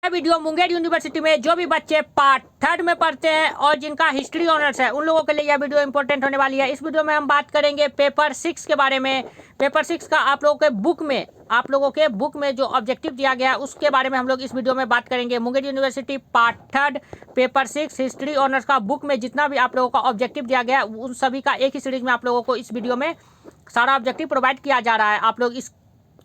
Video Munger university में जो भी बच्चे पार्ट 3 में पढ़ते हैं और जिनका हिस्ट्री ऑनर्स है उन लोगों के लिए यह वीडियो इंपॉर्टेंट होने वाली है। इस वीडियो में हम बात करेंगे पेपर 6 के बारे में। पेपर 6 का आप लोगों के बुक में जो ऑब्जेक्टिव दिया गया है उसके बारे में हम लोग इस वीडियो में बात करेंगे। Munger university part 3 paper 6 history honours का बुक में जितना भी आप लोगों का ऑब्जेक्टिव दिया गया है उन सभी का एक ही सीरीज में आप लोगों को इस वीडियो में सारा ऑब्जेक्टिव प्रोवाइड किया जा रहा है। आप लोग इस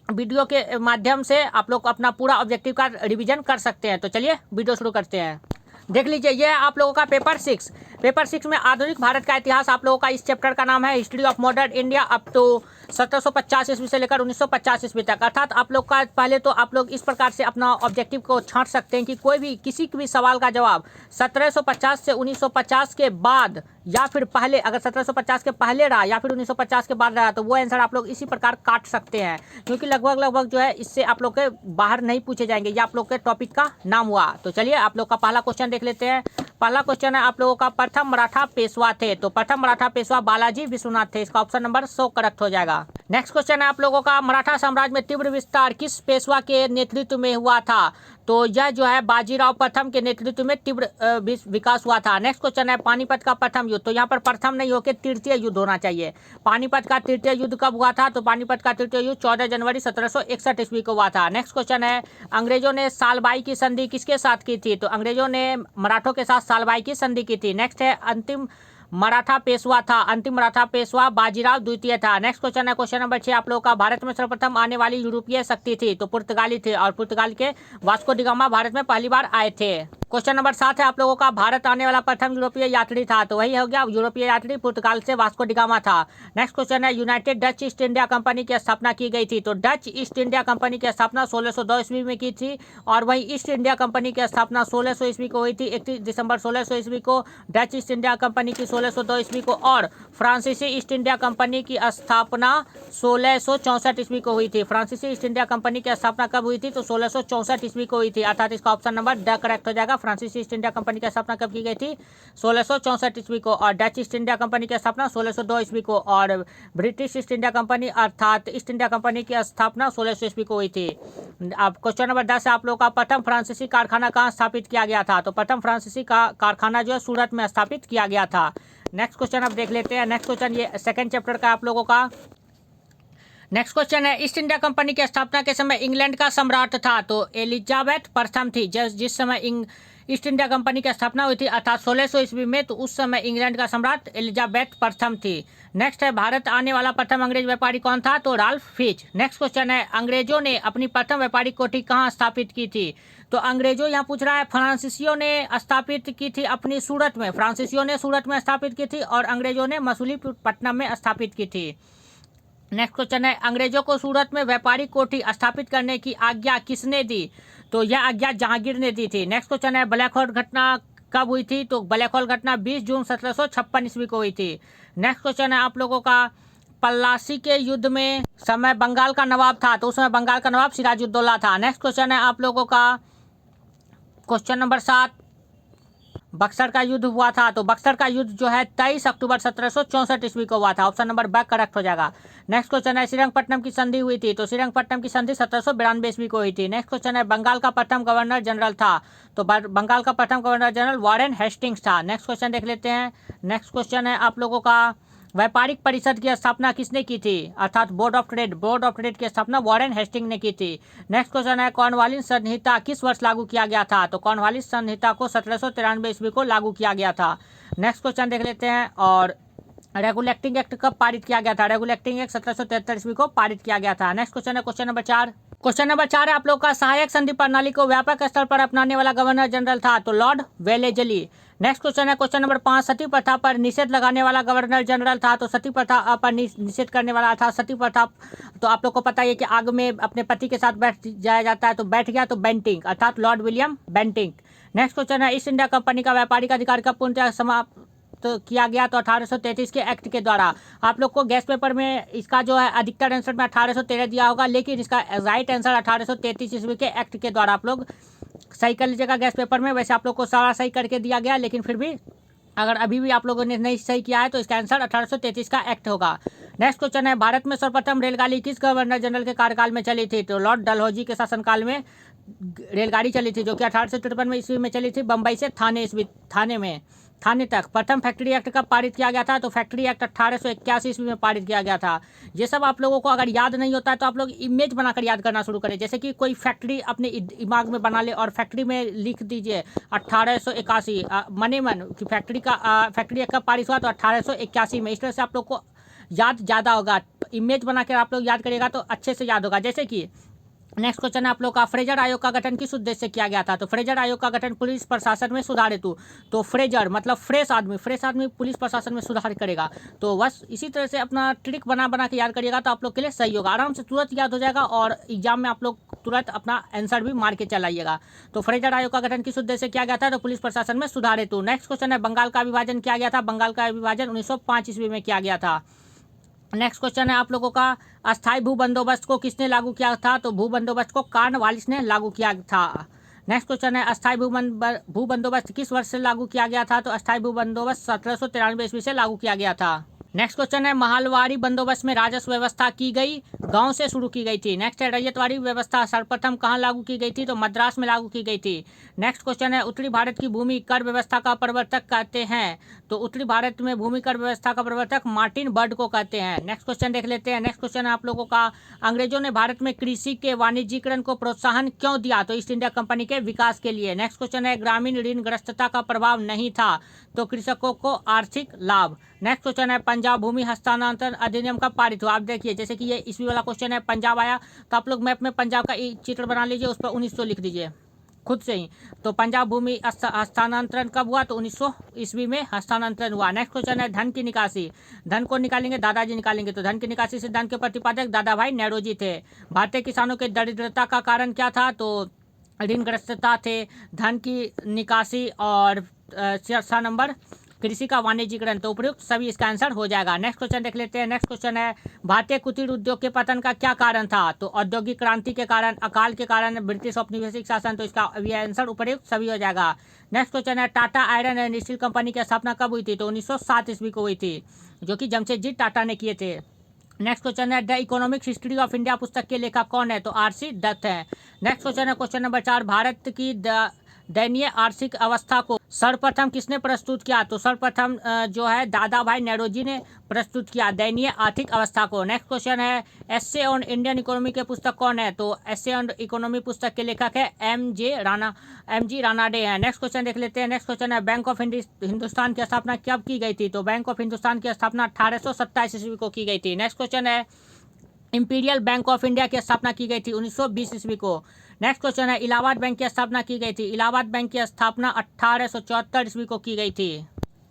वीडियो के माध्यम से आप लोग अपना पूरा ऑब्जेक्टिव का रिवीजन कर सकते हैं। तो चलिए वीडियो शुरू करते हैं। देख लीजिए, यह है आप लोगों का पेपर 6। पेपर 6 में आधुनिक भारत का इतिहास आप लोगों का इस चैप्टर का नाम है history of modern India up to 1750 ईस्वी से लेकर 1950 ईस्वी तक। अर्थात आप लोग का पहले तो आप लोग इस प्रकार से अपना ऑब्जेक्टिव को छांट सकते हैं कि कोई भी किसी भी सवाल का जवाब 1750 से 1950 के बाद या फिर पहले, अगर 1750 के पहले रहा या फिर 1950 के बाद रहा तो वो आंसर आप लोग इसी प्रकार काट सकते हैं, क्योंकि लगभग जो है इससे आप लोग के बाहर नहीं पूछे जाएंगे। ये आप लोग के टॉपिक का नाम हुआ। तो चलिए आप लोग का पहला क्वेश्चन देख लेते हैं। पहला क्वेश्चन है आप लोगों का, प्रथम मराठा पेशवा थे। तो प्रथम मराठा पेशवा बालाजी विश्वनाथ थे। इसका ऑप्शन नंबर 100 करेक्ट हो जाएगा। नेक्स्ट क्वेश्चन है आप लोगों का, मराठा साम्राज्य में तीव्र विस्तार किस पेशवा के नेतृत्व में हुआ था। तो यह जो है बाजीराव प्रथम के नेतृत्व में तीव्र विकास हुआ था। नेक्स्ट क्वेश्चन है पानीपत का प्रथम युद्ध। तो यहाँ पर प्रथम नहीं होकर तृतीय युद्ध होना चाहिए। पानीपत का तृतीय युद्ध कब हुआ था। तो पानीपत का तृतीय युद्ध 14 जनवरी 1761 ईस्वी को हुआ था। नेक्स्ट क्वेश्चन है, अंग्रेजों ने सालबाई की संधि किसके साथ की थी। तो अंग्रेजों ने मराठों के साथ सालबाई की संधि की थी। नेक्स्ट है, अंतिम मराठा पेशवा था। अंतिम मराठा पेशवा बाजीराव द्वितीय था। नेक्स्ट क्वेश्चन है क्वेश्चन नंबर 6 आप लोगों का, भारत में सर्वप्रथम आने वाली यूरोपीय शक्ति थी। तो पुर्तगाली थे और पुर्तगाल के वास्को डी गामा भारत में पहली बार आए थे। क्वेश्चन नंबर 7 है आप लोगों का, भारत आने वाला प्रथम यूरोपीय यात्री था। तो वही हो गया यूरोपीय यात्री पुर्तगाल से वास्को डी गामा था। नेक्स्ट क्वेश्चन है, United Dutch east India company की स्थापना की गई थी। तो डच ईस्ट इंडिया कंपनी की स्थापना 1602 ईस्वी में की थी और वही ईस्ट इंडिया कंपनी की स्थापना 1600 ईस्वी को हुई थी। 31 दिसंबर 1600 ईस्वी को डच ईस्ट इंडिया कंपनी की 1602 ईस्वी को, और फ्रांसीसी ईस्ट इंडिया कंपनी की स्थापना 1664 ईस्वी को हुई थी। फ्रांसीसी ईस्ट इंडिया कंपनी की स्थापना कब हुई थी। तो 1664 ईस्वी को हुई थी। अर्थात इसका ऑप्शन नंबर ड करेक्ट हो जाएगा। फ्रांसीसी ईस्ट इंडिया कंपनी की स्थापना कब की गई थी। 1664 ईस्वी को। और डच ईस्ट इंडिया कंपनी की स्थापना 1602 ईस्वी को। और ब्रिटिश ईस्ट इंडिया कंपनी अर्थात ईस्ट इंडिया कंपनी की स्थापना 1600 ईस्वी को हुई थी। अब क्वेश्चन नंबर 10 है आप लोग का, प्रथम फ्रांसीसी कारखाना कहाँ स्थापित किया गया था। तो प्रथम फ्रांसीसी का कारखाना जो है सूरत में स्थापित किया गया था। नेक्स्ट क्वेश्चन अब देख लेते हैं। नेक्स्ट क्वेश्चन ये सेकंड चैप्टर का आप लोगों का। नेक्स्ट क्वेश्चन है, ईस्ट इंडिया कंपनी की स्थापना के समय इंग्लैंड का सम्राट था। तो एलिजाबेथ प्रथम थी। जिस समय ईस्ट इंडिया कंपनी की स्थापना हुई थी अर्थात 1600 ईस्वी में, तो उस समय इंग्लैंड का सम्राट एलिजाबेथ प्रथम थी। नेक्स्ट है, भारत आने वाला प्रथम अंग्रेज व्यापारी कौन था। तो राल्फ फिच। नेक्स्ट क्वेश्चन है, अंग्रेजों ने अपनी प्रथम व्यापारिक कोठी कहाँ स्थापित की थी। तो अंग्रेजों यहाँ पूछ रहा है, फ्रांसीसियों ने स्थापित की थी अपनी सूरत में। फ्रांसीसियों ने सूरत में स्थापित की थी और अंग्रेजों ने मसूलीपट्टनम में स्थापित की थी। नेक्स्ट क्वेश्चन है, अंग्रेजों को सूरत में व्यापारिक कोठी स्थापित करने की आज्ञा किसने दी। तो यह आज्ञा जहांगीर ने दी थी। नेक्स्ट क्वेश्चन है, ब्लैक होल घटना कब हुई थी। तो ब्लैक होल घटना 20 जून 1756 ईस्वी को हुई थी। नेक्स्ट क्वेश्चन है आप लोगों का, पलासी के युद्ध में समय बंगाल का नवाब था। तो उस समय बंगाल का नवाब सिराजुद्दौला था। नेक्स्ट क्वेश्चन है आप लोगों का क्वेश्चन नंबर 7, बक्सर का युद्ध हुआ था। तो बक्सर का युद्ध जो है 23 अक्टूबर 1764 ईस्वी को हुआ था। ऑप्शन नंबर ब करेक्ट हो जाएगा। नेक्स्ट क्वेश्चन है, श्रीरंगपट्टनम की संधि हुई थी। तो श्रीरंगपट्टनम की संधि 1792 ईस्वी को हुई थी। नेक्स्ट क्वेश्चन है, बंगाल का प्रथम गवर्नर जनरल था। तो बंगाल का प्रथम गवर्नर जनरल वॉरेन हेस्टिंग्स था। नेक्स्ट क्वेश्चन देख लेते हैं। नेक्स्ट क्वेश्चन है आप लोगों का, व्यापारिक परिषद की स्थापना किसने की थी। अर्थात बोर्ड ऑफ ट्रेड की स्थापना वॉरेन हेस्टिंग ने की थी। नेक्स्ट क्वेश्चन है, कॉर्नवालिस संहिता किस वर्ष लागू किया गया था। तो कॉर्नवालिस संहिता को 1793 ईस्वी को लागू किया गया था। नेक्स्ट क्वेश्चन देख लेते हैं। और रेगुलेटिंग एक्ट कब पारित किया गया था। रेगुलेटिंग एक्ट 1773 ईस्वी को पारित किया गया था। नेक्स्ट क्वेश्चन है क्वेश्चन नंबर 4। क्वेश्चन नंबर 4 है आप लोग का, सहायक संधि प्रणाली को व्यापक स्तर पर अपनाने वाला गवर्नर जनरल था। तो लॉर्ड वेलेजली। नेक्स्ट क्वेश्चन है क्वेश्चन नंबर 5, सती प्रथा पर निषेध लगाने वाला गवर्नर जनरल था। तो सती प्रथा पर निषेध करने वाला था सती प्रथा। तो आप लोग को पता है कि आग में अपने पति के साथ बैठ जाया जाता है, तो बैठ गया तो बेंटिंग अर्थात Lord William Bentinck. Next question है, ईस्ट इंडिया कंपनी का व्यापारिक अधिकार कब पूर्णतः समाप्त किया गया। तो 1833 के एक्ट के द्वारा। आप लोग को गैस पेपर में इसका जो है अधिकतर आंसर में 1813 दिया होगा, लेकिन इसका राइट आंसर 1833 ईस्वी के एक्ट के द्वारा आप लोग सही कर लीजिएगा गैस पेपर में। वैसे आप लोग को सारा सही करके दिया गया, लेकिन फिर भी अगर अभी भी आप लोगों ने नहीं सही किया है तो इसका आंसर 1833 का एक्ट होगा। नेक्स्ट क्वेश्चन है, भारत में सर्वप्रथम रेलगाड़ी किस गवर्नर जनरल के कार्यकाल में चली थी। तो लॉर्ड डलहौजी के शासनकाल में रेलगाड़ी चली थी जो कि 1853 में ईस्वी में चली थी बम्बई से थाने तक। प्रथम फैक्ट्री एक्ट कब पारित किया गया था? तो फैक्ट्री एक्ट 1881 ईस्वी में पारित किया गया था। ये सब आप लोगों को अगर याद नहीं होता है तो आप लोग इमेज बनाकर याद करना शुरू करें। जैसे कि कोई फैक्ट्री अपने दिमाग में बना ले और फैक्ट्री में लिख दीजिए 1881 मने मन कि फैक्ट्री एक्ट कब पारित हुआ तो 1881 में। इस तरह से आप लोग को याद ज़्यादा होगा। इमेज बनाकर आप लोग याद करिएगा तो अच्छे से याद होगा। जैसे कि नेक्स्ट क्वेश्चन है आप लोग का, फ्रेजर आयोग का गठन किस उद्देश्य से किया गया था? तो फ्रेजर आयोग का गठन पुलिस प्रशासन में सुधार हेतु। तो फ्रेजर मतलब फ्रेश आदमी पुलिस प्रशासन में सुधार करेगा। तो बस इसी तरह से अपना ट्रिक बना के याद करिएगा तो आप लोग के लिए सही होगा, आराम से तुरंत याद हो जाएगा और एग्जाम में आप लोग तुरंत अपना आंसर भी मार के चलाइएगा। तो फ्रेजर आयोग का गठन किस उद्देश्य से किया गया था? तो पुलिस प्रशासन में सुधार हेतु। नेक्स्ट क्वेश्चन है, बंगाल का विभाजन किया गया था? बंगाल का विभाजन 1905 ईस्वी में किया गया था। नेक्स्ट क्वेश्चन है आप लोगों का, अस्थायी भू बंदोबस्त को किसने लागू किया था? तो भू बंदोबस्त को कॉर्नवालिस ने लागू किया था। नेक्स्ट क्वेश्चन है, अस्थायी भू बंदोबस्त किस वर्ष से लागू किया गया था? तो अस्थायी भू बंदोबस्त 1793 ईस्वी से लागू किया गया था। नेक्स्ट क्वेश्चन है, महलवारी बंदोबस्त में राजस्व व्यवस्था की गई गांव से शुरू की गई थी। नेक्स्ट है, रैयतवाड़ी व्यवस्था सर्वप्रथम कहां लागू की गई थी? तो मद्रास में लागू की गई थी। नेक्स्ट क्वेश्चन है, उत्तरी भारत की भूमि कर व्यवस्था का प्रवर्तक कहते हैं? तो उत्तरी भारत में भूमि कर व्यवस्था का प्रवर्तक मार्टिन बर्ड को कहते हैं। नेक्स्ट क्वेश्चन देख लेते हैं। नेक्स्ट क्वेश्चन है आप लोगों का, अंग्रेजों ने भारत में कृषि के वाणिज्यीकरण को प्रोत्साहन क्यों दिया? तो ईस्ट इंडिया कंपनी के विकास के लिए। नेक्स्ट क्वेश्चन है, ग्रामीण ऋणग्रस्तता का प्रभाव नहीं था तो कृषकों को आर्थिक लाभ। नेक्स्ट क्वेश्चन है, पंजाब भूमि हस्तांतरण अधिनियम कब पारित हुआ? आप देखिए जैसे कि ये ईस्वी वाला क्वेश्चन है, पंजाब आया तो आप लोग मैप में पंजाब का चित्र बना लीजिए, उस पर 1900 लिख दीजिए खुद से ही। तो पंजाब भूमि हस्तांतरण कब हुआ? तो 1900 ईस्वी में हस्तांतरण हुआ। नेक्स्ट क्वेश्चन है, धन की निकासी, धन को निकालेंगे दादाजी निकालेंगे। तो धन की निकासी सिद्धांत के प्रतिपादक दादा भाई नेहरू थे। भारतीय किसानों के दरिद्रता का कारण क्या था? तो ऋणग्रस्तता थे, धन की निकासी और 6 नंबर कृषि का वाणिज्यीकरण। तो उपयुक्त सभी इसका आंसर हो जाएगा। नेक्स्ट क्वेश्चन देख लेते हैं। नेक्स्ट क्वेश्चन है, भारतीय कुटीर उद्योग के पतन का क्या कारण था? तो औद्योगिक क्रांति के कारण, अकाल के कारण, ब्रिटिश औपनिवेशिक शासन। तो इसका ये आंसर उपयुक्त सभी हो जाएगा। नेक्स्ट क्वेश्चन है, Tata iron and steel company की स्थापना कब हुई थी? तो 1907 ईस्वी को हुई थी, जो कि जमशेदजी टाटा ने किए थे। नेक्स्ट क्वेश्चन है, the economic history of India पुस्तक के लेखक कौन है? तो आर.सी. दत्त है। नेक्स्ट क्वेश्चन है, क्वेश्चन नंबर 4, भारत की दयनीय आर्थिक अवस्था को सर्वप्रथम किसने प्रस्तुत किया? तो सर्वप्रथम जो है दादा भाई नेहरू जी ने प्रस्तुत किया दयनीय आर्थिक अवस्था को। नेक्स्ट क्वेश्चन है, एस्से ऑन इंडियन इकोनॉमी के पुस्तक कौन है? तो एस्से ऑन इकोनॉमी पुस्तक के लेखक है एम जी रानाडे हैं। नेक्स्ट क्वेश्चन देख लेते हैं। नेक्स्ट क्वेश्चन है, बैंक ऑफ हिंदुस्तान की स्थापना कब की गई थी? तो बैंक ऑफ हिंदुस्तान की स्थापना 1827 ईस्वी को की गई थी। नेक्स्ट क्वेश्चन है, इंपीरियल बैंक ऑफ इंडिया की स्थापना की गई थी 1920 ईस्वी को। नेक्स्ट क्वेश्चन है, इलाहाबाद बैंक की स्थापना की गई थी? इलाहाबाद बैंक की स्थापना 1874 ईस्वी को की गई थी।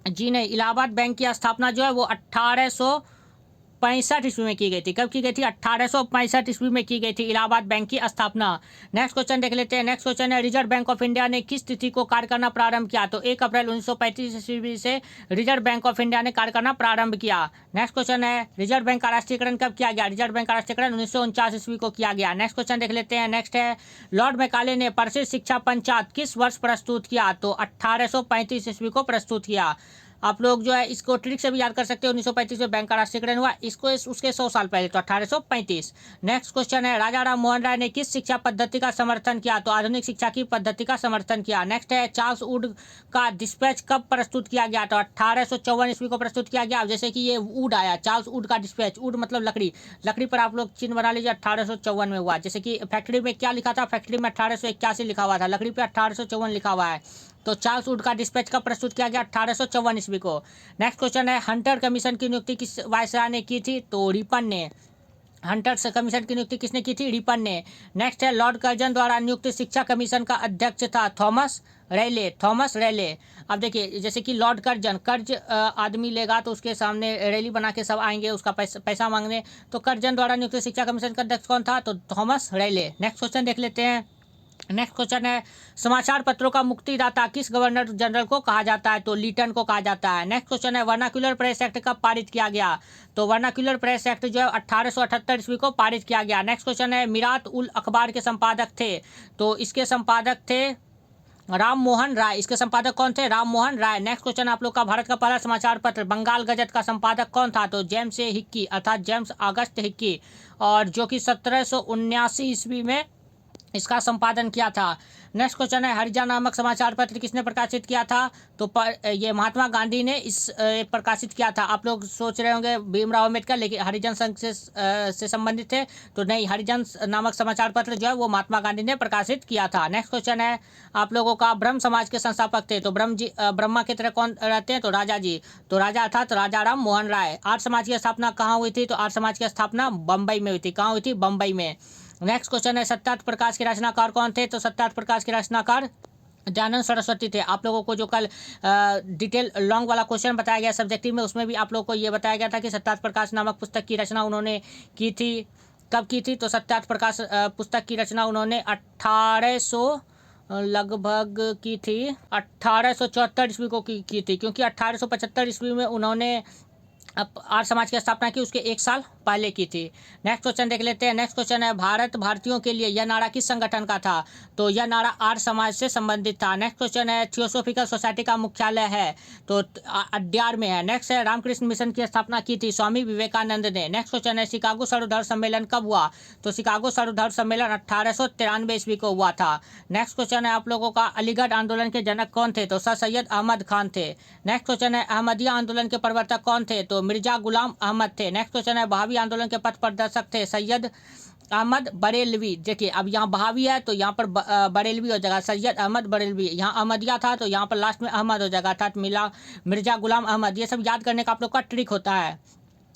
जी नहीं, इलाहाबाद बैंक की स्थापना जो है वो 1865 ईस्वी में की गई थी। कब की गई थी? 1865 ईस्वी में की गई थी इलाहाबाद बैंक की स्थापना। नेक्स्ट क्वेश्चन देख लेते हैं। नेक्स्ट क्वेश्चन है, रिजर्व बैंक ऑफ इंडिया ने किस तिथि को कार्य करना प्रारंभ किया? तो 1 अप्रैल 1935 ईस्वी से रिजर्व बैंक ऑफ इंडिया ने कार्य करना प्रारंभ किया। नेक्स्ट क्वेश्चन है, रिजर्व बैंक का राष्ट्रीयकरण कब किया गया? रिजर्व बैंक का राष्ट्रीयकरण 1949 ईस्वी को किया गया। नेक्स्ट क्वेश्चन देख लेते हैं। नेक्स्ट है, लॉर्ड मैकाले ने प्रसिद्ध शिक्षा पंचांग किस वर्ष प्रस्तुत किया? तो 1835 ईस्वी को प्रस्तुत किया। आप लोग जो है इसको ट्रिक से भी याद कर सकते हो। 1935 में बैंक का राष्ट्रीयकरण हुआ, इसको उसके 100 साल पहले, तो 1835। नेक्स्ट क्वेश्चन है, राजा राम मोहन राय ने किस शिक्षा पद्धति का समर्थन किया? तो आधुनिक शिक्षा की पद्धति का समर्थन किया। नेक्स्ट है, चार्ल्स वुड का डिस्पैच कब प्रस्तुत किया गया? तो 1854 ईस्वी को प्रस्तुत किया गया। जैसे कि ये वुड आया, चार्ल्स वुड का डिस्पैच, वुड मतलब लकड़ी, लकड़ी पर आप लोग चिन्ह बना लीजिए, 1854 में हुआ। जैसे कि फैक्ट्री में क्या लिखा था? फैक्ट्री में 1881 लिखा हुआ था, लकड़ी पर 1854 लिखा हुआ है। तो चार्ल्स वुड का डिस्पैच का प्रस्तुत किया गया 1854 ईस्वी को। नेक्स्ट क्वेश्चन है, हंटर कमीशन की नियुक्ति किस वायसराय ने की थी? तो रिपन ने। हंटर कमीशन की नियुक्ति किसने की थी? रिपन ने। नेक्स्ट है, लॉर्ड कर्जन द्वारा नियुक्त शिक्षा कमीशन का अध्यक्ष था थॉमस रैले। अब देखिए जैसे कि लॉर्ड कर्जन, कर्ज आदमी लेगा तो उसके सामने रैली बना के सब आएंगे उसका पैसा मांगने। तो कर्जन द्वारा नियुक्त शिक्षा कमीशन का अध्यक्ष कौन था? तो थॉमस रैले। नेक्स्ट क्वेश्चन देख लेते हैं। नेक्स्ट क्वेश्चन है, समाचार पत्रों का मुक्तिदाता किस गवर्नर जनरल को कहा जाता है? तो लीटन को कहा जाता है। नेक्स्ट क्वेश्चन है, वर्नाक्युलर प्रेस एक्ट कब पारित किया गया? तो वर्नाक्युलर प्रेस एक्ट जो है 1878 ईस्वी को पारित किया गया। नेक्स्ट क्वेश्चन है, मिरात उल अखबार के संपादक थे? तो इसके संपादक थे राम मोहन राय। इसके संपादक कौन थे? राम मोहन राय। नेक्स्ट क्वेश्चन आप लोग का, भारत का पहला समाचार पत्र बंगाल गजट का संपादक कौन था? तो जेम्स हिक्की अर्थात जेम्स अगस्त हिक्की, और जो कि 1779 ईस्वी में इसका संपादन किया था। नेक्स्ट क्वेश्चन है, हरिजन नामक समाचार पत्र किसने प्रकाशित किया था? तो ये महात्मा गांधी ने इस प्रकाशित किया था। आप लोग सोच रहे होंगे भीमराव अम्बेडकर, लेकिन हरिजन संघ से संबंधित थे, तो नहीं, हरिजन नामक समाचार पत्र जो है वो महात्मा गांधी ने प्रकाशित किया था। नेक्स्ट क्वेश्चन है आप लोगों का, ब्रह्म समाज के संस्थापक थे, तो ब्रह्मा की तरह कौन रहते हैं? तो राजा जी। तो राजा था तो राजा राम मोहन राय। आर्य समाज की स्थापना कहाँ हुई थी? तो आर्य समाज की स्थापना बम्बई में हुई थी। कहाँ हुई थी? बम्बई में। नेक्स्ट क्वेश्चन है, सत्यार्थ प्रकाश के रचनाकार कौन थे? तो सत्यार्थ प्रकाश के रचनाकार दयानंद सरस्वती थे। आप लोगों को जो कल डिटेल लॉन्ग वाला क्वेश्चन बताया गया सब्जेक्टिव में, उसमें भी आप लोगों को ये बताया गया था कि सत्यार्थ प्रकाश नामक पुस्तक की रचना उन्होंने की थी। कब की थी? तो सत्यार्थ प्रकाश पुस्तक की रचना उन्होंने 1800 लगभग की थी, 1874 ईस्वी को की थी, क्योंकि 1875 ईस्वी में उन्होंने अब आर्य समाज की स्थापना की, उसके एक साल पहले की थी। नेक्स्ट क्वेश्चन देख लेते हैं। नेक्स्ट क्वेश्चन है, भारत भारतीयों के लिए यह नारा किस संगठन का था? तो यह नारा आर्य समाज से संबंधित था। नेक्स्ट क्वेश्चन है, थियोसॉफिकल सोसाइटी का मुख्यालय है तो अड्यार में है। नेक्स्ट है, रामकृष्ण मिशन की स्थापना की थी स्वामी विवेकानंद ने। नेक्स्ट क्वेश्चन है, शिकागो सर्वधर्म सम्मेलन कब हुआ? तो शिकागो सर्वधर्म सम्मेलन 1893 ईस्वी को हुआ था। नेक्स्ट क्वेश्चन है आप लोगों का, अलीगढ़ आंदोलन के जनक कौन थे? तो सर सैयद अहमद खान थे। नेक्स्ट क्वेश्चन है, अहमदिया आंदोलन के प्रवर्तक कौन थे? तो मिर्जा गुलाम अहमद थे। नेक्स्ट क्वेश्चन है, बहावी आंदोलन के पथ प्रदर्शक थे सैयद अहमद बरेलवी। देखिए अब यहाँ बहावी है तो यहाँ पर बरेलवी हो जाएगा, सैयद अहमद बरेलवी। यहाँ अहमदिया था तो यहाँ पर लास्ट में अहमद हो जाएगा, अर्थात मिर्जा गुलाम अहमद। ये सब याद करने का आप लोग का ट्रिक होता है।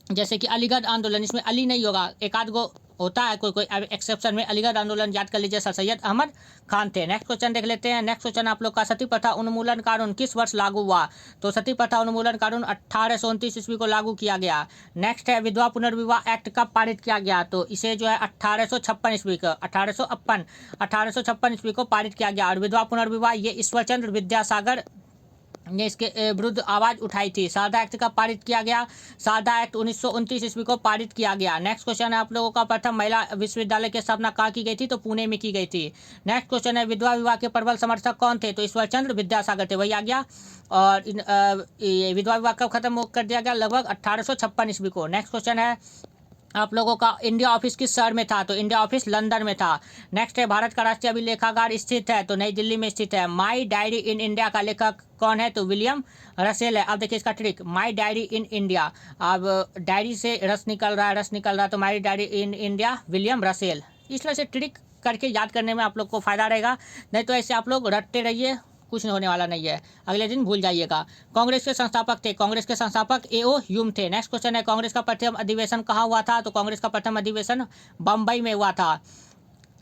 जैसे कि अलीगढ़ आंदोलन, इसमें अली नहीं होगा, एक आध गो होता है कोई कोई एक्सेप्शन में। अलीगढ़ आंदोलन याद कर लीजिए, सर सैयद अहमद खान थे। नेक्स्ट क्वेश्चन देख लेते हैं। नेक्स्ट क्वेश्चन आप लोग का, सती प्रथा उन्मूलन कानून किस वर्ष लागू हुआ? तो सती प्रथा उन्मूलन कानून 1829 ईस्वी को लागू किया गया। नेक्स्ट है, विधवा पुनर्विवाह एक्ट कब पारित किया गया? तो इसे जो है 1856 ईस्वी को 1856 ईस्वी को पारित किया गया। और विधवा पुनर्विवाह ये ईश्वरचंद्र विद्यासागर ने इसके विरुद्ध आवाज उठाई थी। सारदा एक्ट का पारित किया गया, सारदा एक्ट 1929 ईस्वी को पारित किया गया। नेक्स्ट क्वेश्चन है आप लोगों का, प्रथम महिला विश्वविद्यालय की स्थापना कहाँ की गई थी? तो पुणे में की गई थी। नेक्स्ट क्वेश्चन है, विधवा विवाह के प्रबल समर्थक कौन थे? तो ईश्वरचंद्र विद्यासागर थे, वही आ गया। और ये विधवा विवाह कब खत्म कर दिया गया? लगभग 1856 ईस्वी को। नेक्स्ट क्वेश्चन है आप लोगों का, इंडिया ऑफिस किस शहर में था? तो इंडिया ऑफिस लंदन में था। नेक्स्ट है, भारत का राष्ट्रीय अभिलेखागार स्थित है? तो नई दिल्ली में स्थित है। माई डायरी इन इंडिया का लेखक कौन है? तो विलियम रसेल है। अब देखिए इसका trick, my diary in India, अब डायरी से रस निकल रहा है, तो my diary in India William Russell. इस तरह से ट्रिक करके याद करने में आप लोग को फायदा रहेगा, नहीं तो ऐसे आप लोग रटते रहिए, कुछ होने वाला नहीं है, अगले दिन भूल जाइएगा। कांग्रेस के संस्थापक थे, कांग्रेस के संस्थापक ए.ओ. ह्यूम थे। नेक्स्ट क्वेश्चन है, कांग्रेस का प्रथम अधिवेशन कहाँ हुआ था? तो कांग्रेस का प्रथम अधिवेशन बम्बई में हुआ था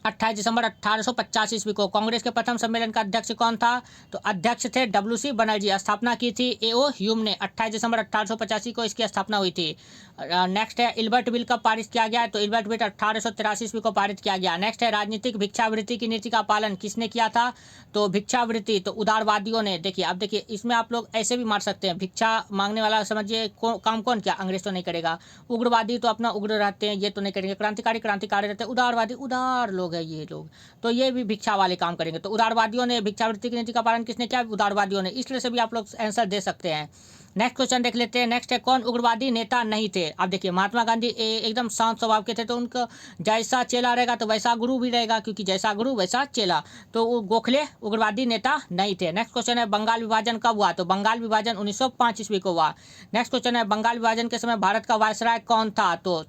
28 दिसंबर 1885 ईस्वी को। कांग्रेस के प्रथम सम्मेलन का अध्यक्ष कौन था? तो अध्यक्ष थे डब्ल्यू.सी. बनर्जी। स्थापना की थी ए.ओ. ह्यूम ने, 28 दिसंबर 1885 को इसकी स्थापना हुई थी। नेक्स्ट है, इल्बर्ट बिल कब पारित किया गया? तो इल्बर्ट बिल 1883 ईस्वी को पारित किया गया। नेक्स्ट है, राजनीतिक भिक्षावृत्ति की नीति का पालन किसने किया था? तो भिक्षावृत्ति तो उदारवादियों ने। देखिए अब देखिए इसमें आप लोग ऐसे भी मार सकते हैं, भिक्षा मांगने वाला समझिए काम कौन किया? अंग्रेज तो नहीं करेगा। उग्रवादी तो अपना उग्र रहते हैं, ये तो नहीं करेंगे। क्रांतिकारी रहते हैं। उदारवादी उदार लोग है ये लोग, तो ये भी भिक्षा वाले काम करेंगे। तो उदारवादियों ने भिक्षावृत्ति की नीति का पालन किसने किया? उदारवादियों ने। इस तरह से भी आप लोग आंसर दे सकते हैं। नेक्स्ट क्वेश्चन देख लेते हैं। नेक्स्ट है, कौन उग्रवादी नेता नहीं थे? अब देखिए महात्मा गांधी एकदम शांत स्वभाव के थे, तो उनका जैसा चेला रहेगा तो वैसा गुरु भी रहेगा, क्योंकि जैसा गुरु वैसा चेला। तो वो गोखले उग्रवादी नेता नहीं थे। नेक्स्ट क्वेश्चन है, बंगाल विभाजन कब हुआ? तो बंगाल विभाजन 1905 ईस्वी को हुआ। नेक्स्ट क्वेश्चन है, बंगाल विभाजन के समय भारत का वायसराय कौन था? तो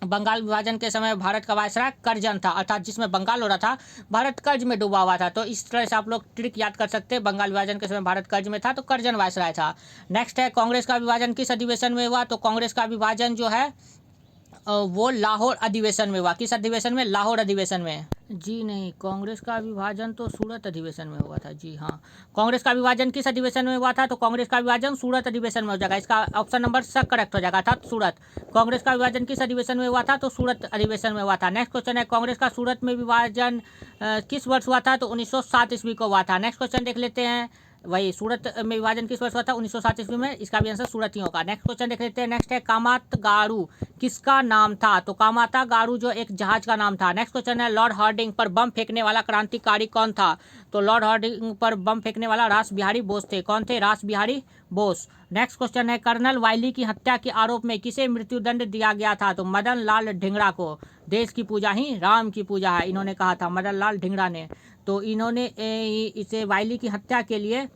बंगाल विभाजन के समय भारत का वायसराय करजन था, अर्थात जिसमें बंगाल हो रहा था भारत कर्ज में डूबा हुआ था। तो इस तरह से आप लोग ट्रिक याद कर सकते हैं, बंगाल विभाजन के समय भारत कर्ज में था तो करजन वायसराय था। नेक्स्ट है, कांग्रेस का विभाजन किस अधिवेशन में हुआ? तो कांग्रेस का विभाजन जो है वो लाहौर अधिवेशन में हुआ। किस अधिवेशन में? लाहौर अधिवेशन में। जी नहीं, कांग्रेस का विभाजन तो सूरत अधिवेशन में हुआ था। जी हाँ, कांग्रेस का विभाजन किस अधिवेशन में हुआ था? तो कांग्रेस का विभाजन सूरत अधिवेशन में हो जाएगा, इसका ऑप्शन नंबर स करेक्ट हो जाएगा, अर्थात सूरत। कांग्रेस का विभाजन किस अधिवेशन में हुआ था? तो सूरत अधिवेशन में हुआ था। नेक्स्ट क्वेश्चन है, कांग्रेस का सूरत में विभाजन किस वर्ष हुआ था? तो 1907 ईस्वी को हुआ था। नेक्स्ट क्वेश्चन देख लेते हैं, वही सूरत में विभाजन किस वर्ष हुआ था? 1907 ईस्वी में। इसका भी आंसर सूरत ही होगा। नेक्स्ट क्वेश्चन देख लेते हैं। नेक्स्ट है, कामात गारू किसका नाम था? तो कामाता गारू जो एक जहाज का नाम था। नेक्स्ट क्वेश्चन है लॉर्ड हार्डिंग पर बम फेंकने वाला क्रांतिकारी कौन था? तो लॉर्ड हार्डिंग पर बम फेंकने वाला रास बिहारी बोस थे। कौन थे? रास बिहारी बोस। नेक्स्ट क्वेश्चन है कर्नल वाइली की हत्या के आरोप में किसे मृत्युदंड दिया गया था? तो मदन लाल ढिंगड़ा को। देश की पूजा ही राम की पूजा है, इन्होंने कहा था मदन लाल ढिंगड़ा ने। तो इन्होंने इसे वाइली की हत्या के लिए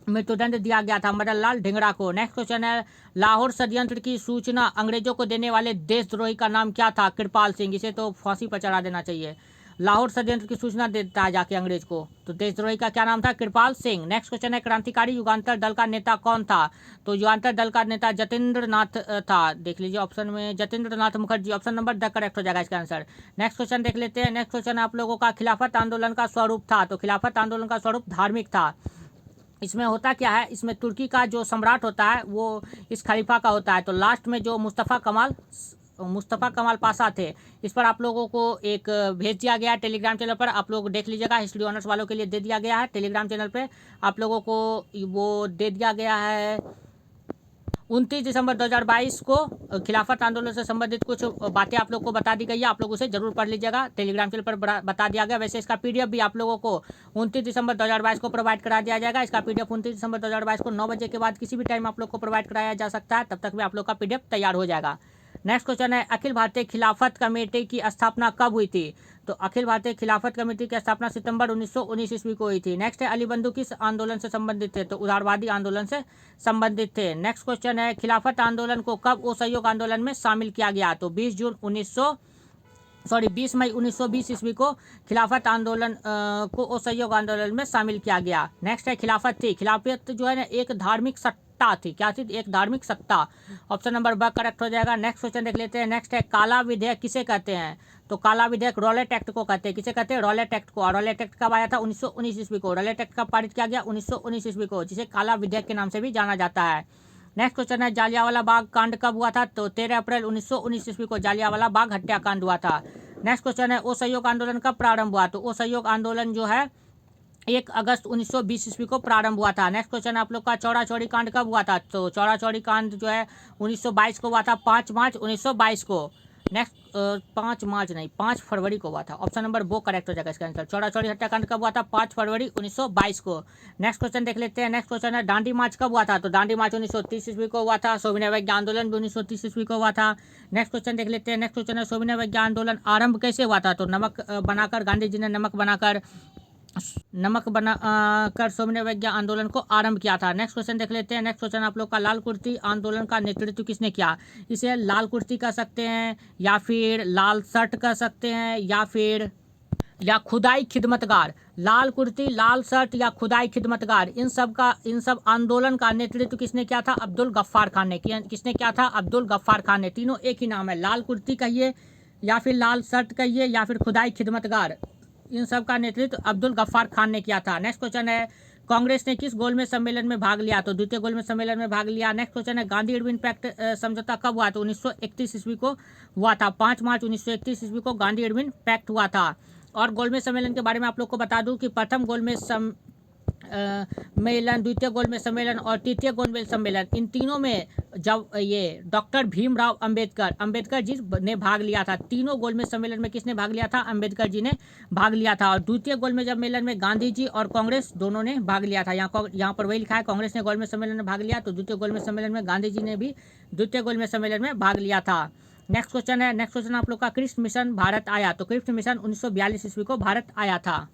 मृत्युदंड दिया गया था मदन लाल ढिंगड़ा को। नेक्स्ट क्वेश्चन है लाहौर षड्यंत्र की सूचना अंग्रेजों को देने वाले देशद्रोही का नाम क्या था? कृपाल सिंह। इसे तो फांसी पर चढ़ा देना चाहिए। लाहौर षड्यंत्र की सूचना देता है जाके अंग्रेज को, तो देशद्रोही का क्या नाम था? कृपाल सिंह। नेक्स्ट क्वेश्चन है क्रांतिकारी युगांतर दल का नेता कौन था? तो युगांतर दल का नेता जतेंद्र नाथ था। देख लीजिए ऑप्शन में Jatendra Nath Mukherjee, option number D correct हो जाएगा इसका आंसर। नेक्स्ट क्वेश्चन देख लेते हैं। नेक्स्ट क्वेश्चन आप लोगों का खिलाफत आंदोलन का स्वरूप था। तो खिलाफत आंदोलन का स्वरूप धार्मिक था। इसमें होता क्या है, इसमें तुर्की का जो सम्राट होता है वो इस खलीफा का होता है। तो लास्ट में जो मुस्तफ़ा कमाल पाशा थे, इस पर आप लोगों को एक भेज दिया गया है टेलीग्राम चैनल पर, आप लोग देख लीजिएगा। हिस्ट्री ऑनर्स वालों के लिए दे दिया गया है टेलीग्राम चैनल पे, आप लोगों को वो दे दिया गया है 29 दिसंबर 2022 को। खिलाफत आंदोलन से संबंधित कुछ बातें आप लोग को बता दी गई है, आप लोग उसे जरूर पढ़ लीजिएगा। टेलीग्राम चैनल पर बता दिया गया। वैसे इसका पीडीएफ भी आप लोगों को 29 दिसंबर 2022 को प्रोवाइड करा दिया जाएगा। इसका पीडीएफ 29 दिसंबर 2022 को 9 बजे के बाद किसी भी टाइम आप लोग को प्रोवाइड कराया जा सकता है, तब तक में आप लोग का पीडीएफ तैयार हो जाएगा। नेक्स्ट क्वेश्चन है अखिल भारतीय खिलाफत कमेटी की स्थापना कब हुई थी? तो अखिल भारतीय खिलाफत कमेटी की स्थापना सितंबर 1919 ईस्वी को हुई थी। नेक्स्ट है अली बंधु किस आंदोलन से संबंधित थे? तो उदारवादी आंदोलन से संबंधित थे। नेक्स्ट क्वेश्चन है खिलाफत आंदोलन को कब असहयोग आंदोलन में शामिल किया गया? तो 20 मई 1920 ईस्वी को खिलाफत आंदोलन को असहयोग आंदोलन में शामिल किया गया। नेक्स्ट है खिलाफत थी, खिलाफत जो है ना एक धार्मिक सत्ता थी। क्या थी? एक धार्मिक सत्ता। ऑप्शन नंबर ब करेक्ट हो जाएगा। नेक्स्ट क्वेश्चन देख लेते हैं। नेक्स्ट है काला विधेयक किसे कहते हैं? तो काला विधेयक रॉलेट एक्ट को कहते हैं। किसे कहते हैं? रॉलेट एक्ट को। और रॉलेट एक्ट कब आया था? 1919 ईस्वी को। रॉलेट एक्ट कब पारित किया गया? 1919 ईस्वी को, जिसे काला विधेयक के नाम से भी जाना जाता है। नेक्स्ट क्वेश्चन है जालियांवाला बाग कांड कब हुआ था? तो 13 अप्रैल 1919 ईस्वी को जालियांवाला बाग हत्याकांड हुआ था। नेक्स्ट क्वेश्चन है असहयोग आंदोलन कब प्रारंभ हुआ? तो असहयोग आंदोलन जो है 1 अगस्त 1920 ईस्वी को प्रारंभ हुआ था। नेक्स्ट क्वेश्चन आप लोग का चौड़ा चौड़ी कांड कब हुआ था? तो चौड़ा चौड़ी कांड जो है 1922 को हुआ था, 5 मार्च 1922 को। नेक्स्ट 5 मार्च नहीं, 5 फरवरी को हुआ था। ऑप्शन नंबर वो करेक्ट हो जाएगा इसका आंसर। चौड़ा चौड़ी हत्याकांड कब हुआ था? 5 फरवरी 1922 को। नेक्स्ट क्वेश्चन देख लेते हैं। नेक्स्ट क्वेश्चन है दांडी मार्च कब हुआ था? तो दांडी मार्च 1930 ईस्वी को हुआ था। सविनय अवज्ञा आंदोलन भी 1930 ईस्वी को हुआ था। नेक्स्ट क्वेश्चन देख लेते हैं। नेक्स्ट क्वेश्चन है सविनय अवज्ञा आंदोलन आरंभ कैसे हुआ था? तो नमक बनाकर, गांधी जी ने नमक बनाकर सविनय अवज्ञा आंदोलन को आरंभ किया था। नेक्स्ट क्वेश्चन देख लेते हैं। नेक्स्ट क्वेश्चन आप लोग का लाल कुर्ती आंदोलन का नेतृत्व किसने किया? इसे लाल कुर्ती कह सकते हैं, या फिर लाल शर्ट कह सकते हैं, या खुदाई खिदमतगार। लाल कुर्ती, लाल शर्ट या खुदाई खिदमतगार, इन सब आंदोलन का नेतृत्व किसने किया था? अब्दुल गफ्फार खान ने। किसने किया था? अब्दुल गफ्फार खान ने। तीनों एक ही नाम है, लाल कुर्ती कहिए या फिर लाल शर्ट कहिए या फिर खुदाई खिदमतगार, इन सब का नेतृत्व अब्दुल गफ्फार खान ने किया था। नेक्स्ट क्वेश्चन है कांग्रेस ने किस गोलमेज सम्मेलन में भाग लिया? तो द्वितीय गोलमेज सम्मेलन में भाग लिया। नेक्स्ट क्वेश्चन है गांधी इरविन पैक्ट समझौता कब हुआ? तो 1931 ईस्वी को हुआ था। 5 मार्च 1931 ईस्वी को गांधी इरविन पैक्ट हुआ था। और गोलमेज सम्मेलन के बारे में आप लोग को बता दूं कि प्रथम गोलमेज सम्मेलन, द्वितीय गोलमेज सम्मेलन और तृतीय गोलमेज सम्मेलन, इन तीनों में जब ये डॉक्टर भीमराव अंबेडकर जी ने भाग लिया था। तीनों गोलमेज सम्मेलन में किसने भाग लिया था? अंबेडकर जी ने भाग लिया था। और द्वितीय गोलमेज सम्मेलन में गांधी जी और कांग्रेस दोनों ने भाग लिया था। यहाँ पर वही लिखा है, कांग्रेस ने गोलमेज सम्मेलन में भाग लिया, तो द्वितीय गोलमेज सम्मेलन में गांधी जी ने भी द्वितीय गोलमेज सम्मेलन में भाग लिया था। नेक्स्ट क्वेश्चन है, नेक्स्ट क्वेश्चन आप लोग का क्रिप्स मिशन भारत आया। तो क्रिप्स मिशन 1942 ईस्वी को भारत आया था।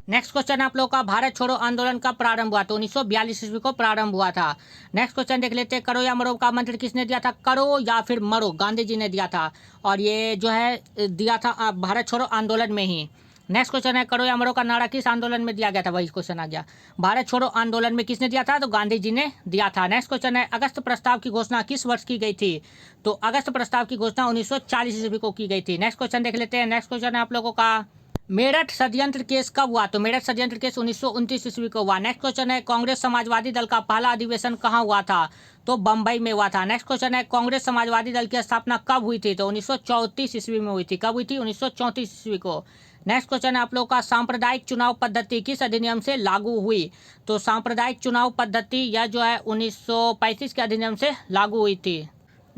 नेक्स्ट क्वेश्चन आप लोग का भारत छोड़ो आंदोलन कब प्रारंभ हुआ? तो 1942 ईस्वी को प्रारंभ हुआ था। नेक्स्ट क्वेश्चन देख लेते हैं, करो या मरो का मंत्र किसने दिया था? करो या फिर मरो, गांधी जी ने दिया था। और ये जो है दिया था भारत छोड़ो आंदोलन में ही। नेक्स्ट क्वेश्चन है, करो या मरो का नारा किस आंदोलन में दिया गया था? वही क्वेश्चन आ गया, भारत छोड़ो आंदोलन में किसने दिया था? तो गांधी जी ने दिया था। नेक्स्ट क्वेश्चन है, अगस्त प्रस्ताव की घोषणा किस वर्ष की गई थी? तो अगस्त प्रस्ताव की घोषणा 1940 ईस्वी को की गई थी। नेक्स्ट क्वेश्चन देख लेते हैं। नेक्स्ट क्वेश्चन है आप लोगों का, मेरठ षड्यंत्र केस कब हुआ? तो मेरठ षड्यंत्र केस 1929 ईस्वी को हुआ। नेक्स्ट क्वेश्चन है, कांग्रेस समाजवादी दल का पहला अधिवेशन कहाँ हुआ था? तो बम्बई में हुआ था। नेक्स्ट क्वेश्चन है, कांग्रेस समाजवादी दल की स्थापना कब हुई थी? तो 1934 ईस्वी में हुई थी। कब हुई थी? 1934 ईस्वी को। नेक्स्ट क्वेश्चन है आप लोग का, सांप्रदायिक चुनाव पद्धति किस अधिनियम से लागू हुई? तो सांप्रदायिक चुनाव पद्धति यह जो है 1935 के अधिनियम से लागू हुई थी।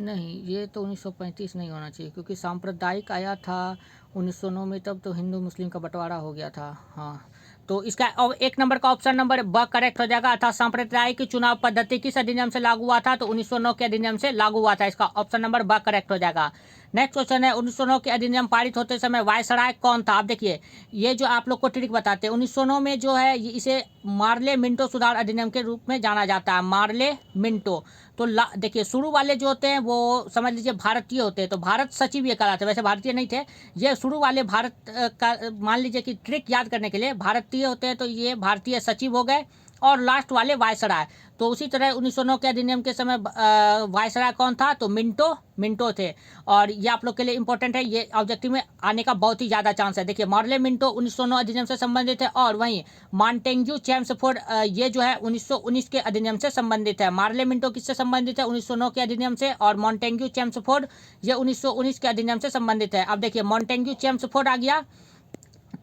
नहीं, ये तो 1935 नहीं होना चाहिए, क्योंकि सांप्रदायिक आया था 1909 में, तब तो हिंदू मुस्लिम का बंटवारा हो गया था। हाँ, तो इसका एक नंबर का ऑप्शन नंबर ब करेक्ट हो जाएगा। अर्थात सांप्रदायिक चुनाव पद्धति किस अधिनियम से लागू हुआ था? तो 1909 के अधिनियम से लागू हुआ था। इसका ऑप्शन नंबर ब करेक्ट हो जाएगा। नेक्स्ट क्वेश्चन है, 1909 के अधिनियम पारित होते समय वायसराय कौन था? आप देखिए, ये जो आप लोग को ट्रिक बताते हैं, 1909 में जो है इसे मार्ले मिंटो सुधार अधिनियम के रूप में जाना जाता है, मार्ले मिंटो। तो देखिए, शुरू वाले जो होते हैं वो समझ लीजिए भारतीय होते हैं, तो भारत सचिव ये कहलाते हैं। वैसे भारतीय नहीं थे ये, शुरू वाले भारत का मान लीजिए कि ट्रिक याद करने के लिए भारतीय होते हैं, तो ये भारतीय सचिव हो गए, और लास्ट वाले वायसराय। तो उसी तरह 1909 के अधिनियम के समय वायसराय कौन था? तो मिंटो थे। और ये आप लोग के लिए इंपॉर्टेंट है, ये ऑब्जेक्टिव में आने का बहुत ही ज़्यादा चांस है। देखिए, मार्ले मिंटो 1909 अधिनियम से संबंधित है, और वहीं मॉन्टेग्यू चेम्सफोर्ड ये जो है 1919 के अधिनियम से संबंधित है। मार्ले मिंटो किससे संबंधित है? 1909 के अधिनियम से, और मॉन्टेग्यू चेम्सफोर्ड ये 1919 के अधिनियम से संबंधित है। अब देखिए, मॉन्टेग्यू चेम्सफोर्ड आ गया,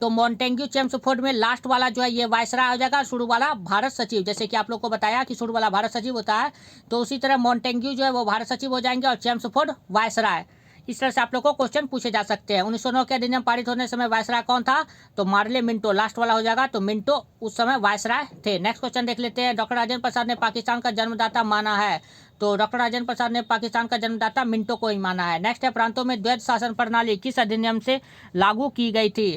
तो मॉन्टेग्यू चेम्सफोर्ड में लास्ट वाला जो है ये वायसराय हो जाएगा, शुरू वाला भारत सचिव। जैसे कि आप लोग को बताया कि शुरू वाला भारत सचिव होता है, तो उसी तरह मॉन्टेग्यू जो है वो भारत सचिव हो जाएंगे, और चेम्सफोर्ड वायसराय। इस तरह से आप लोग को क्वेश्चन पूछे जा सकते हैं। 1909 के अधिनियम पारित होने समय वायसराय कौन था? तो मार्ले मिंटो, लास्ट वाला हो जाएगा, तो मिंटो उस समय वायसराय थे। नेक्स्ट क्वेश्चन देख लेते हैं। डॉक्टर राजेंद्र प्रसाद ने पाकिस्तान का जन्मदाता माना है, तो डॉक्टर राजेंद्र प्रसाद ने पाकिस्तान का जन्मदाता मिंटो को ही माना है। नेक्स्ट है, प्रांतों में द्वैध शासन प्रणाली किस अधिनियम से लागू की गई थी?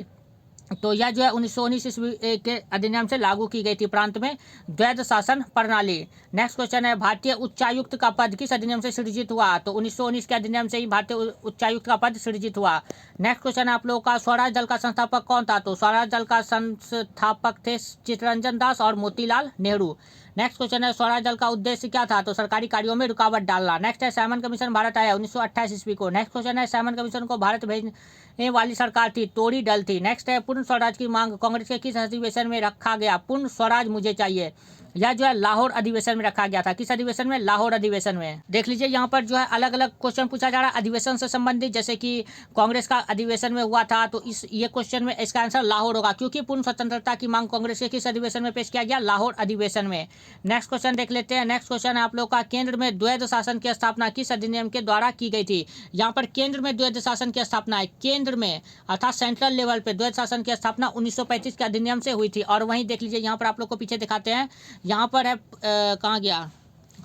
तो यह जो है 1919 ईस्वी के अधिनियम से लागू की गई थी, प्रांत में द्वैध शासन प्रणाली। नेक्स्ट क्वेश्चन है, भारतीय उच्चायुक्त का पद किस अधिनियम से सृजित हुआ? तो 1919 के अधिनियम से ही भारतीय उच्चायुक्त का पद सृजित हुआ। नेक्स्ट क्वेश्चन है आप लोगों का, स्वराज दल का संस्थापक कौन था? तो स्वराज दल का संस्थापक थे चित्तरंजन दास और मोतीलाल नेहरू। नेक्स्ट क्वेश्चन है, स्वराज दल का उद्देश्य क्या था? तो सरकारी कार्यों में रुकावट डालना। नेक्स्ट है, साइमन कमीशन भारत आया 1928 ईस्वी को। नेक्स्ट क्वेश्चन है, साइमन कमीशन को भारत भेजने वाली सरकार थी टोरी दल थी। नेक्स्ट है, पूर्ण स्वराज की मांग कांग्रेस के किस अधिवेशन में रखा गया? पूर्ण स्वराज मुझे चाहिए, यह जो है लाहौर अधिवेशन में रखा गया था। किस अधिवेशन में? लाहौर अधिवेशन में। देख लीजिए, यहाँ पर जो है अलग अलग क्वेश्चन पूछा जा रहा है अधिवेशन से संबंधित। जैसे कि कांग्रेस का अधिवेशन में हुआ था, तो ये क्वेश्चन में इसका आंसर लाहौर होगा, क्योंकि पूर्ण स्वतंत्रता की मांग कांग्रेस के किस अधिवेशन में पेश किया गया? लाहौर अधिवेशन में। नेक्स्ट क्वेश्चन देख लेते हैं। नेक्स्ट क्वेश्चन है आप लोग का, केंद्र में द्वैध शासन की स्थापना किस अधिनियम के द्वारा की गई थी? यहाँ पर केंद्र में द्वैध शासन की स्थापना है, केंद्र में अर्थात सेंट्रल लेवल पे द्वैध शासन की स्थापना 1935 के अधिनियम से हुई थी। और वहीं देख लीजिए, यहाँ पर आप लोग को पीछे दिखाते हैं, यहाँ पर है कहाँ गया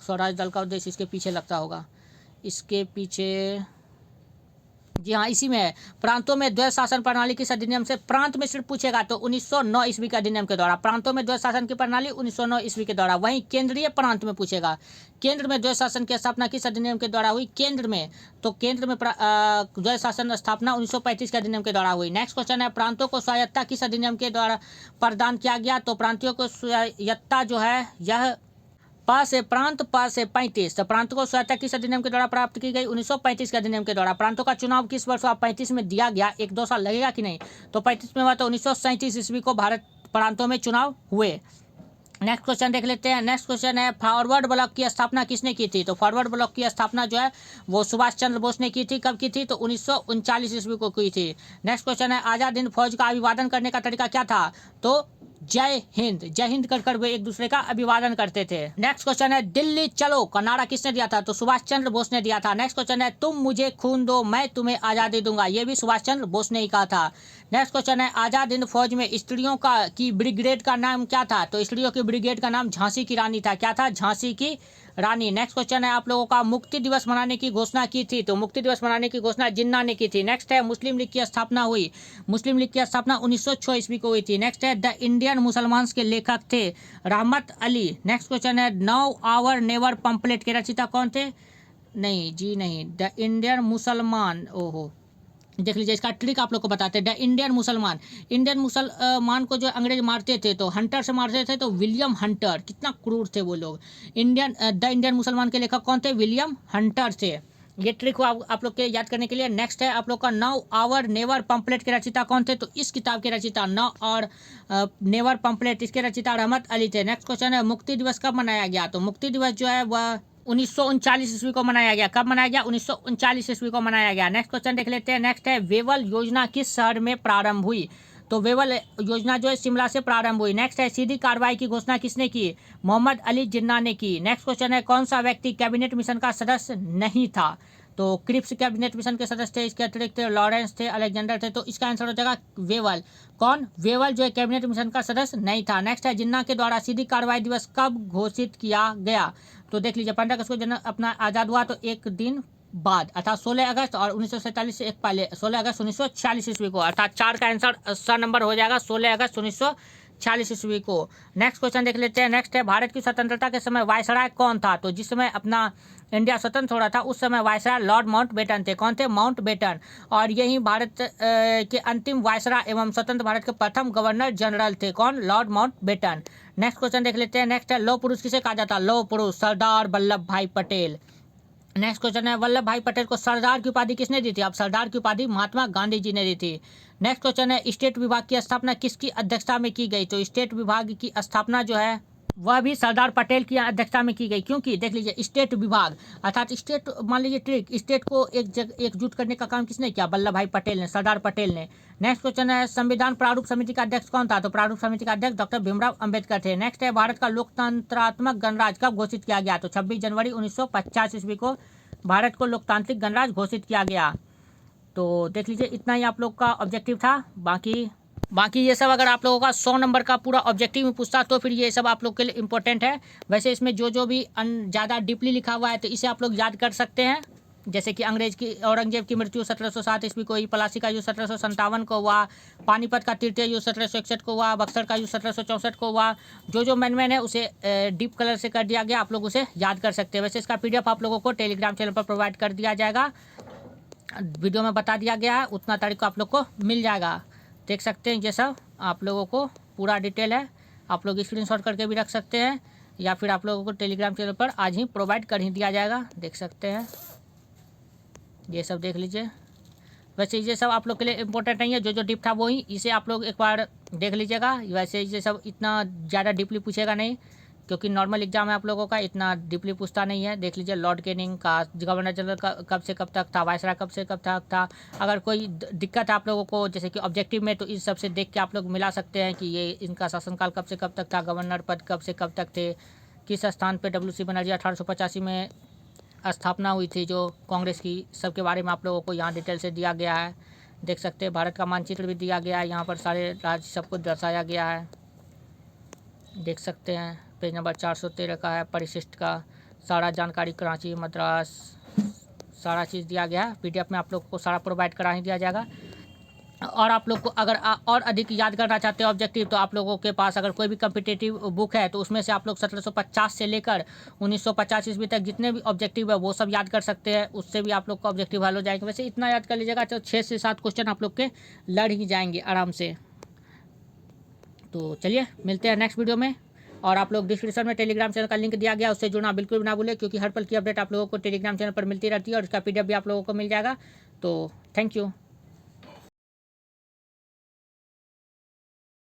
स्वराज दल का उद्देश्य? इसके पीछे लगता होगा, इसके पीछे, जी हाँ, इसी में है। प्रांतों में द्वैध शासन प्रणाली किस अधिनियम से? प्रांत में सिर्फ पूछेगा तो 1909 ईस्वी के अधिनियम के द्वारा। प्रांतों में द्वैध शासन की प्रणाली 1909 ईस्वी के द्वारा। वहीं केंद्रीय प्रांत में पूछेगा, केंद्र में द्वैध शासन की स्थापना किस अधिनियम के द्वारा हुई? केंद्र में, तो केंद्र में द्वैध शासन स्थापना 1935 के अधिनियम के द्वारा हुई। नेक्स्ट क्वेश्चन है, प्रांतों को स्वायत्तता किस अधिनियम के द्वारा प्रदान किया गया? तो प्रांतियों को स्वायत्तता जो है यह प से प्रांत, प से 35, तो प्रांतों को स्वायत्तता किस अधिनियम के द्वारा प्राप्त की गई? 1935 के अधिनियम के द्वारा। प्रांतों का चुनाव किस वर्ष हुआ? 35 में दिया गया, 1-2 साल लगेगा कि नहीं? तो 35 में हुआ, तो 1937 ईस्वी को भारत प्रांतों में चुनाव हुए। नेक्स्ट क्वेश्चन देख लेते हैं। नेक्स्ट क्वेश्चन है, फॉरवर्ड ब्लॉक की स्थापना किसने की थी? तो फॉरवर्ड ब्लॉक की स्थापना जो है वो सुभाष चंद्र बोस ने की थी। कब की थी? तो 1939 ईस्वी को की थी। नेक्स्ट क्वेश्चन है, आजाद हिंद फौज का अभिवादन करने का तरीका क्या था? तो जय हिंद कर वे एक दूसरे का अभिवादन करते थे। नेक्स्ट क्वेश्चन है, दिल्ली चलो का नारा किसने दिया था? तो सुभाष चंद्र बोस ने दिया था। नेक्स्ट क्वेश्चन है, तुम मुझे खून दो मैं तुम्हें आजादी दूंगा, ये भी सुभाष चंद्र बोस ने ही कहा था। नेक्स्ट क्वेश्चन है, आजाद हिंद फौज में स्त्रियों की ब्रिगेड का नाम क्या था? तो स्त्रियों की ब्रिगेड का नाम झांसी की रानी था। क्या था? झांसी की रानी। नेक्स्ट क्वेश्चन है आप लोगों का, मुक्ति दिवस मनाने की घोषणा की थी? तो मुक्ति दिवस मनाने की घोषणा जिन्ना ने की थी। नेक्स्ट है, मुस्लिम लीग की स्थापना हुई? मुस्लिम लीग की स्थापना 1906 ईस्वी को हुई थी। नेक्स्ट है, द इंडियन मुसलमान के लेखक थे रहमत अली। नेक्स्ट क्वेश्चन है, 9 आवर नेवर पंपलेट के रचयिता कौन थे? नहीं जी नहीं, द इंडियन मुसलमान, ओहो देख लीजिए, इसका ट्रिक आप लोग को बताते हैं। द इंडियन मुसलमान को जो अंग्रेज मारते थे तो हंटर से मारते थे, तो विलियम हंटर, कितना क्रूर थे वो लोग। द इंडियन मुसलमान के लेखक कौन थे? विलियम हंटर थे। ये ट्रिक आप लोग के याद करने के लिए। नेक्स्ट है आप लोग का, 9 आवर नेवर पंपलेट के रचयिता कौन थे? तो इस किताब के रचयिता 9 और नेवर पंपलेट, इसके रचयिता रहमत अली थे। नेक्स्ट क्वेश्चन है, मुक्ति दिवस कब मनाया गया? तो मुक्ति दिवस जो है वह 1939 ईस्वी को मनाया गया। कब मनाया गया? 1939 ईस्वी को मनाया गया। नेक्स्ट क्वेश्चन देख लेते हैं। नेक्स्ट है, वेवल योजना किस शहर में प्रारंभ हुई? तो वेवल योजना जो है शिमला से प्रारंभ हुई। नेक्स्ट है सीधी कार्रवाई की घोषणा किसने की? मोहम्मद अली जिन्ना ने की। नेक्स्ट क्वेश्चन है कौन सा व्यक्ति कैबिनेट मिशन का सदस्य नहीं था? तो क्रिप्स कैबिनेट मिशन के सदस्य थे, इसके अतिरिक्त लॉरेंस थे, अलेक्जेंडर थे। तो इसका आंसर हो जाएगा वेवल। कौन? वेवल जो है कैबिनेट मिशन का सदस्य नहीं था। नेक्स्ट है जिन्ना के द्वारा सीधी कार्रवाई दिवस कब घोषित किया गया? तो देख लीजिए 15 अगस्त को जन अपना आज़ाद हुआ, तो एक दिन बाद अर्थात 16 अगस्त, और 1947 से एक पहले 16 अगस्त 1946 ईस्वी को, अर्थात 4 का आंसर स नंबर हो जाएगा 16 अगस्त 1946 ईस्वी को। नेक्स्ट क्वेश्चन देख लेते हैं। नेक्स्ट है भारत की स्वतंत्रता के समय वायसराय कौन था? तो जिस समय अपना इंडिया स्वतंत्र हो रहा था उस समय वायसराय लॉर्ड माउंटबेटन थे। कौन थे? माउंटबेटन। और यही भारत के अंतिम वायसराय एवं स्वतंत्र भारत के प्रथम गवर्नर जनरल थे। कौन? Lord Mountbatten. नेक्स्ट क्वेश्चन देख लेते हैं। नेक्स्ट है लौह पुरुष किसे कहा जाता है? लौह पुरुष सरदार वल्लभ भाई पटेल। नेक्स्ट क्वेश्चन है वल्लभ भाई पटेल को सरदार की उपाधि किसने दी थी? अब सरदार की उपाधि महात्मा गांधी जी ने दी थी। नेक्स्ट क्वेश्चन है स्टेट विभाग की स्थापना किसकी अध्यक्षता में की गई? तो स्टेट विभाग की स्थापना जो है वह भी सरदार पटेल की अध्यक्षता में की गई। क्योंकि देख लीजिए स्टेट विभाग अर्थात स्टेट, मान लीजिए ट्रिक, स्टेट को एकजुट करने का काम किसने किया? वल्लभ भाई पटेल ने, सरदार पटेल ने। नेक्स्ट क्वेश्चन है संविधान प्रारूप समिति का अध्यक्ष कौन था? तो प्रारूप समिति का अध्यक्ष डॉक्टर भीमराव अंबेडकर थे। नेक्स्ट है भारत का लोकतंत्रात्मक गणराज्य कब घोषित किया गया? तो 26 जनवरी 1950 ईस्वी को भारत को लोकतांत्रिक गणराज्य घोषित किया गया। तो देख लीजिए इतना ही आप लोग का ऑब्जेक्टिव था। बाकी ये सब अगर आप लोगों का 100 नंबर का पूरा ऑब्जेक्टिव में पूछता तो फिर ये सब आप लोग के लिए इंपॉर्टेंट है। वैसे इसमें जो भी ज़्यादा डीपली लिखा हुआ है तो इसे आप लोग याद कर सकते हैं। जैसे कि अंग्रेज की औरंगजेब की मृत्यु 1707 ईस्वी को हुई, प्लासी का युद्ध 1757 को हुआ, पानीपत का तृतीय युद्ध 1761 को हुआ, बक्सर का युद्ध 1764 को हुआ। जो मेन है उसे डीप कलर से कर दिया गया, आप लोग उसे याद कर सकते हैं। वैसे इसका PDF आप लोगों को टेलीग्राम चैनल पर प्रोवाइड कर दिया जाएगा, वीडियो में बता दिया गया है, उतना तारीख को आप लोग को मिल जाएगा। देख सकते हैं ये सब आप लोगों को पूरा डिटेल है, आप लोग स्क्रीनशॉट करके भी रख सकते हैं या फिर आप लोगों को टेलीग्राम चैनल पर आज ही प्रोवाइड कर ही दिया जाएगा। देख सकते हैं ये सब देख लीजिए। वैसे ये सब आप लोग के लिए इंपॉर्टेंट नहीं है, जो डीप था वही, इसे आप लोग एक बार देख लीजिएगा। वैसे ये सब इतना ज़्यादा डीपली पूछेगा नहीं, क्योंकि नॉर्मल एग्जाम है आप लोगों का, इतना डीपली पूछता नहीं है। देख लीजिए लॉर्ड कैनिंग का गवर्नर जनरल कब से कब तक था, वायसराय कब से कब तक था। अगर कोई दिक्कत है आप लोगों को जैसे कि ऑब्जेक्टिव में, तो इस सब से देख के आप लोग मिला सकते हैं कि ये इनका शासनकाल कब से कब तक था, गवर्नर पद कब से कब तक थे, किस स्थान पर WC बनर्जी 1885 में स्थापना हुई थी जो कांग्रेस की, सबके बारे में आप लोगों को यहाँ डिटेल से दिया गया है। देख सकते हैं भारत का मानचित्र भी दिया गया है, यहाँ पर सारे राज्य सब कुछ दर्शाया गया है। देख सकते हैं पेज नंबर 413 का है, परिशिष्ट का सारा जानकारी, कराची मद्रास सारा चीज़ दिया गया है। PDF में आप लोग को सारा प्रोवाइड करा ही दिया जाएगा। और आप लोग को अगर और अधिक याद करना चाहते हो ऑब्जेक्टिव, तो आप लोगों के पास अगर कोई भी कम्पिटेटिव बुक है तो उसमें से आप लोग 1750 से लेकर 1950 ईस्वी तक जितने भी ऑब्जेक्टिव है वो सब याद कर सकते हैं, उससे भी आप लोग का ऑब्जेक्टिव हल हो जाएगा। वैसे इतना याद कर लीजिएगा तो 6 से 7 क्वेश्चन आप लोग के लड़ ही जाएंगे आराम से। तो चलिए मिलते हैं नेक्स्ट वीडियो में। और आप लोग डिस्क्रिप्शन में टेलीग्राम चैनल का लिंक दिया गया, उससे जुड़ना बिल्कुल भी ना भूलें, क्योंकि हर पल की अपडेट आप लोगों को टेलीग्राम चैनल पर मिलती रहती है और उसका PDF भी आप लोगों को मिल जाएगा। तो थैंक यू।